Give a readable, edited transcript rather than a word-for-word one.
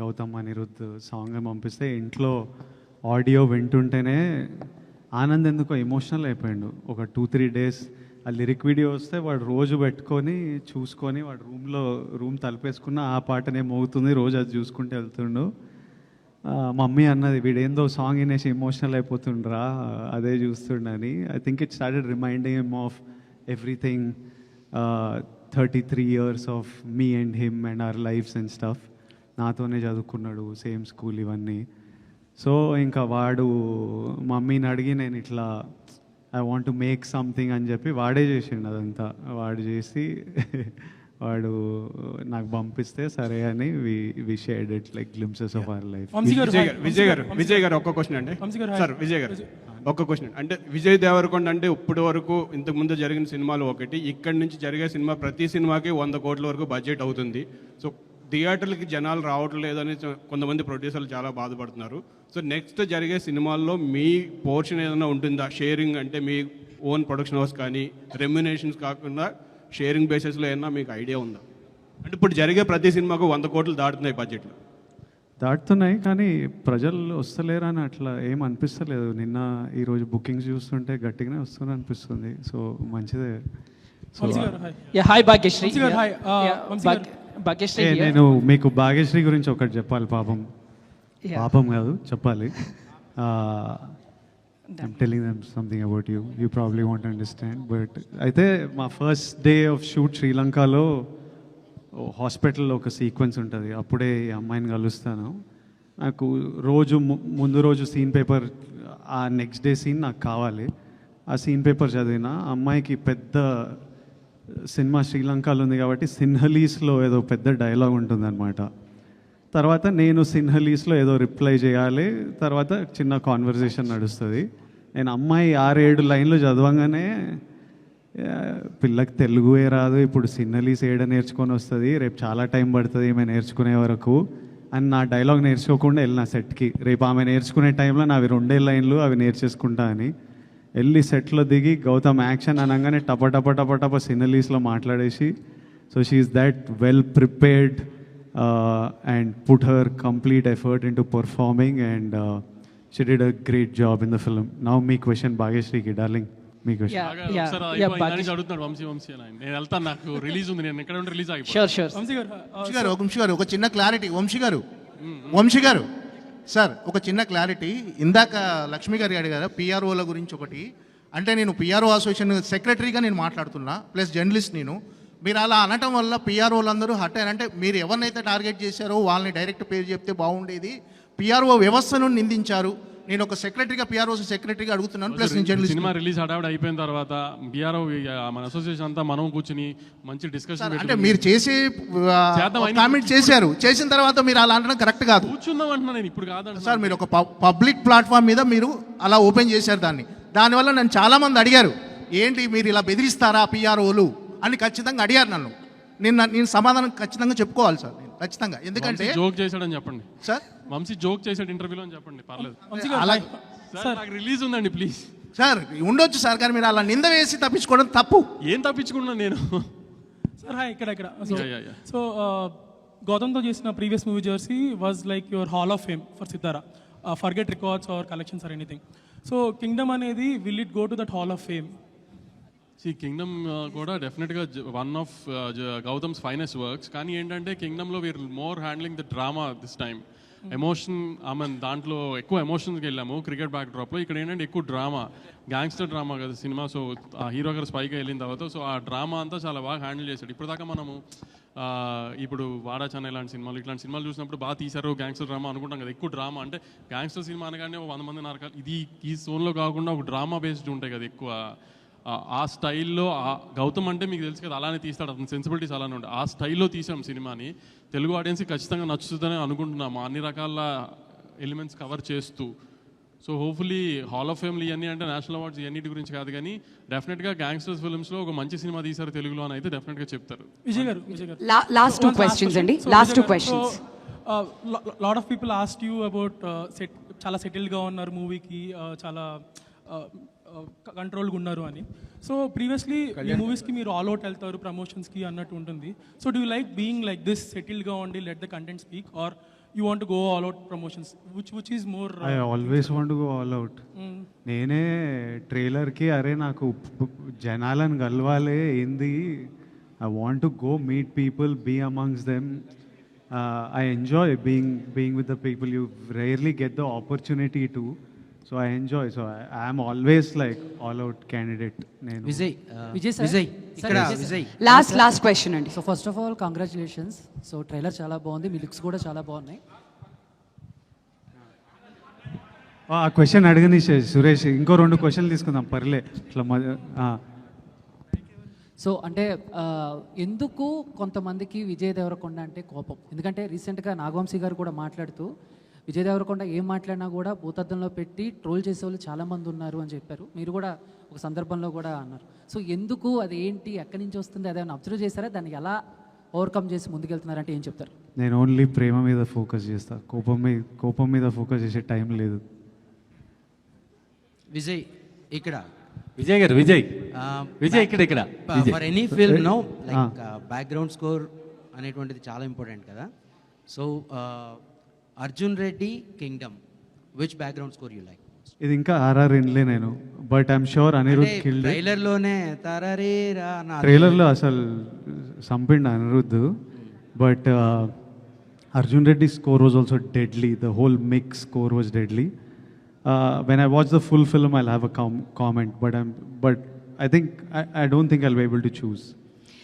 Gautam Anirudh song పంపిస్తే ఇంట్లో audio వింటుంటేనే ఆనంద్ ఎందుకో ఎమోషనల్ అయిపోయాడు. ఒక 2-3 డేస్ ఆ లిరిక్ వీడియో వస్తే వాడు రోజు పెట్టుకొని చూసుకొని వాడు రూమ్ తలుపేసుకున్న ఆ పాటనే మోగుతుంది, రోజు అది చూసుకుంటూ వెళ్తుండు. మమ్మీ అన్నది వీడేందో సాంగ్ వినేసి ఎమోషనల్ అయిపోతుండ్రా అదే చూస్తుండని. I think it started reminding him of everything, 33 years of me and him and our lives and stuff. నాతోనే చదువుకున్నాడు, సేమ్ స్కూల్ ఇవన్నీ. సో ఇంకా వాడు మమ్మీని అడిగి నేను ఇట్లా I want to make something అని చెప్పి వాడే చేసిండు అదంతా. వాడు చేసి వాడు నాకు పంపిస్తే సరే అని we shared it like glimpses of our life. Vijay garu ఒక్క క్వశ్చన్ అండి సార్. విజయ్ గారు ఒక్క క్వశ్చన్ అంటే విజయ్ దేవరకొండ అంటే ఇప్పటి వరకు ఇంతకు ముందు జరిగిన సినిమాలు ఒకటి, ఇక్కడి నుంచి జరిగే సినిమా ప్రతి సినిమాకి 100 కోట్ల వరకు బడ్జెట్ అవుతుంది. సో థియేటర్లకి జనాలు రావటం లేదని కొంతమంది ప్రొడ్యూసర్లు చాలా బాధపడుతున్నారు. సో నెక్స్ట్ జరిగే సినిమాల్లో మీ పోర్షన్ ఏదైనా ఉంటుందా షేరింగ్, అంటే మీ ఓన్ ప్రొడక్షన్ హౌస్ కానీ రెమ్యునేషన్స్ కాకుండా షేరింగ్ బేసిస్లో ఏమన్నా మీకు ఐడియా ఉందా? అంటే ఇప్పుడు జరిగే ప్రతి సినిమాకు 100 కోట్లు దాటుతున్నాయి బడ్జెట్లో. దాటుతున్నాయి కానీ ప్రజలు వస్తలేరు అని అట్లా ఏం అనిపిస్తలేదు. నిన్న ఈరోజు బుకింగ్స్ చూస్తుంటే గట్టిగానే వస్తుంది అనిపిస్తుంది. సో మంచిదే. నేను మీకు భాగ్యశ్రీ గురించి ఒకటి చెప్పాలి. పాపం కాదు చెప్పాలి. I'm telling them something about you. You probably won't understand. But అయితే మా ఫస్ట్ డే ఆఫ్ షూట్ శ్రీలంకలో హాస్పిటల్లో ఒక సీక్వెన్స్ ఉంటుంది. అప్పుడే ఈ అమ్మాయిని కలుస్తాను. నాకు ముందు రోజు సీన్ పేపర్, ఆ నెక్స్ట్ డే సీన్ నాకు కావాలి. ఆ సీన్ పేపర్ చదివిన అమ్మాయికి పెద్ద సినిమా శ్రీలంకలో ఉంది కాబట్టి సిన్హలీస్లో ఏదో పెద్ద డైలాగ్ ఉంటుందన్నమాట. తర్వాత నేను సిన్హలీస్లో ఏదో రిప్లై చేయాలి. తర్వాత చిన్న కాన్వర్జేషన్ నడుస్తుంది. నేను అమ్మాయి 6-7 లైన్లు చదవంగానే పిల్లకి తెలుగుయే రాదు, ఇప్పుడు సిన్హలీస్ ఏడ నేర్చుకొని వస్తుంది, రేపు చాలా టైం పడుతుంది ఈమె నేర్చుకునే వరకు అని నా డైలాగ్ నేర్చుకోకుండా వెళ్ళిన సెట్కి. రేపు ఆమె నేర్చుకునే టైంలో నావి 2 లైన్లు అవి నేర్చేసుకుంటా అని వెళ్ళి సెట్లో దిగి గౌతమ్ యాక్షన్ అనగానే టప సిన్హలీస్లో మాట్లాడేసి, so she is that well prepared and put her complete effort into performing and she did a great job in the film. Now me question Bhagyashree ki darling, me question. Bhagyashree అడుగుతాడు వంశీ అని. నేను వెళ్తాను, నాకు release ఉంది, నేను ఎక్కడ ఉంటే release అయిపోతాను. షూర్ వంశీ గారు ఒక చిన్న క్లారిటీ. వంశీ గారు సార్ ఒక చిన్న క్లారిటీ. ఇందాక లక్ష్మి గారు అడిగారు పిఆర్ఓల గురించి ఒకటి. అంటే నేను పిఆర్ఓ అసోసియేషన్ సెక్రటరీగా నేను మాట్లాడుతున్నా, ప్లస్ జర్నలిస్ట్ నేను. మీరు అలా అనటం వల్ల పిఆర్ఓలు అందరూ హట్ అయ్యారంటే మీరు ఎవరినైతే టార్గెట్ చేశారో వాళ్ళని డైరెక్ట్ పేరు చెప్తే బాగుండేది. పిఆర్ఓ వ్యవస్థను నిందించారు. నేను ఒక సెక్రటరీగా పిఆర్ఓ సెక్రటరీగా అడుగుతున్నాను, ప్లస్ సినిమా రిలీజ్ హడావిడి అయిపోయిన తర్వాత పిఆర్ఓ మన అసోసియేషన్ అంతా మనం కూర్చుని మంచి డిస్కషన్ అంటే మీరు చేసి కామెంట్ చేశారు, చేసిన తర్వాత మీరు అలా అనడం కరెక్ట్ కాదు. కూర్చుందాం అంటున్నా నేను, ఇప్పుడు కాదు సార్. మీరు ఒక పబ్లిక్ ప్లాట్ఫామ్ మీద మీరు అలా ఓపెన్ చేశారు దానివల్ల నన్ను చాలామంది అడిగారు ఏంటి మీరు ఇలా బెదిరిస్తారా పిఆర్ఓలు అని ఖచ్చితంగా అడిగారు నన్ను. నేను సమాధానం ఖచ్చితంగా చెప్పుకోవాలి సార్, నేను ఖచ్చితంగా. ఎందుకంటే జోక్ చేశాడని చెప్పండి సార్. వంశీ జోక్ చేశాడు ఇంటర్వ్యూలో అని చెప్పండి, పర్లేదు. నాకు రిలీజ్ ఉందండి ప్లీజ్. సార్ ఉండొచ్చు సార్, కానీ మీరు అలా నింద వేసి తప్పించుకోవడం తప్పు. ఏం తప్పించుకున్నాను నేను సార్? ఇక్కడ సో గౌతమ్తో చేసిన previous movie Jersey was like your hall of fame for Sithara. Forget records or collections or anything. So Kingdom అనేది will it go to that hall of fame? Kingdom కూడా డెఫినెట్గా one of Gautam's finest works. కానీ ఏంటంటే కింగ్డమ్లో we're more handling the drama this time. Emotion, దాంట్లో ఎక్కువ ఎమోషన్స్కి వెళ్ళాము cricket back డ్రాప్లో. ఇక్కడ ఏంటంటే ఎక్కువ డ్రామా, గ్యాంగ్స్టర్ డ్రామా కదా సినిమా. సో ఆ హీరో గారు స్పైగా వెళ్ళిన తర్వాత సో ఆ డ్రామా అంతా చాలా బాగా హ్యాండిల్ చేశాడు. ఇప్పుడు దాకా మనము ఇప్పుడు వాడా చెన్నై ఇలాంటి సినిమాలు చూసినప్పుడు బాగా తీశారు గ్యాంగ్స్టర్ డ్రామా అనుకుంటాం కదా. ఎక్కువ డ్రామా అంటే గ్యాంగ్స్టర్ సినిమా అనగానే 100 మంది నరకాలి, ఇది ఈ జోన్లో కాకుండా ఒక డ్రామా బేస్డ్ ఉంటాయి కదా ఎక్కువ. ఆ స్టైల్లో గౌతమ్ అంటే మీకు తెలుసు కదా, అలానే తీస్తాడు, అతని సెన్సిబిలిటీస్ అలానే ఉంటాయి. ఆ స్టైల్లో తీసాం సినిమాని. తెలుగు ఆడియన్స్కి ఖచ్చితంగా నచ్చుతుందని అనుకుంటున్నాము, అన్ని రకాల ఎలిమెంట్స్ కవర్ చేస్తూ. సో హోప్ఫుల్లీ హాల్ ఆఫ్ ఫేమ్లు ఇవన్నీ అంటే నేషనల్ అవార్డ్స్ ఇవన్నిటి గురించి కాదు, కానీ డెఫినెట్గా గ్యాంగ్స్టర్స్ ఫిల్మ్స్లో ఒక మంచి సినిమా తీశారు తెలుగులో అని అయితే డెఫినెట్గా చెప్తారు. విజయ్ గారు లాస్ట్ 2 questions అండి. Last 2 questions. Lot of people asked you about చాలా సెటిల్డ్గా ఉన్నారు మూవీకి, చాలా కంట్రోల్గా ఉన్నారు అని. సో ప్రీవియస్లీ ఈ మూవీస్కి మీరు ఆల్ అవుట్ వెళ్తారు ప్రమోషన్స్కి అన్నట్టు ఉంటుంది. So do you like being like this సెటిల్గా ఉండి let the content speak, or you want go all out promotions, which is more? I always want go all out. నేనే ట్రైలర్కి అరే నాకు జనాలను కలవాలి ఏంది, I want to go meet people, be amongst them. I enjoy being with the people. You rarely get the opportunity to. So I enjoy. So I am always like all out candidate. Nenu. Vijay Vijay sir. Vijay sir, ఇక్కడ Vijay Vijay Last question అండి. So first of all congratulations. So trailer చాలా బాగుంది, మీ looks కూడా చాలా బాగున్నాయి. ఆ question అడగని సురేష్, ఇంకో 2 క్వశ్చన్లు తీసుకుందాం పర్లే ఇట్లా సో అంటే ఎందుకు కొంతమందికి విజయ్ దేవరకొండ అంటే కోపం? ఎందుకంటే రీసెంట్గా నాగవంశీ గారు కూడా మాట్లాడుతూ విజయ్ దేవరకొండ ఏం మాట్లాడినా కూడా భూతద్దంలో పెట్టి ట్రోల్ చేసే వాళ్ళు చాలామంది ఉన్నారు అని చెప్పారు. మీరు కూడా ఒక సందర్భంలో కూడా అన్నారు. సో ఎందుకు, అది ఏంటి, ఎక్కడి నుంచి వస్తుంది, అదేమైనా అబ్జర్వ్ చేశారా? దాన్ని ఎలా ఓవర్కమ్ చేసి ముందుకెళ్తున్నారంటే ఏం చెప్తారు? నేను ఓన్లీ ప్రేమ మీద ఫోకస్ చేస్తా, కోపం మీద ఫోకస్ చేసే టైం లేదు. విజయ్ ఇక్కడ విజయ్ గారు విజయ్ ఇక్కడ for any film no like background score అనేటువంటిది చాలా ఇంపార్టెంట్ కదా. So Arjun Reddy Kingdom, which background score you like? ఇది ఇంకా ఆర్ఆర్ వినలే నేను, but I'm sure Anirudh killed. Trailer లోనే తరరే రా నా ట్రైలర్లో అసలు సంపిండు Anirudh, but Arjun Reddy score was also deadly. The whole mix score was deadly. When I watch the full film, I'll have a comment, but I don't think I'll be able to choose.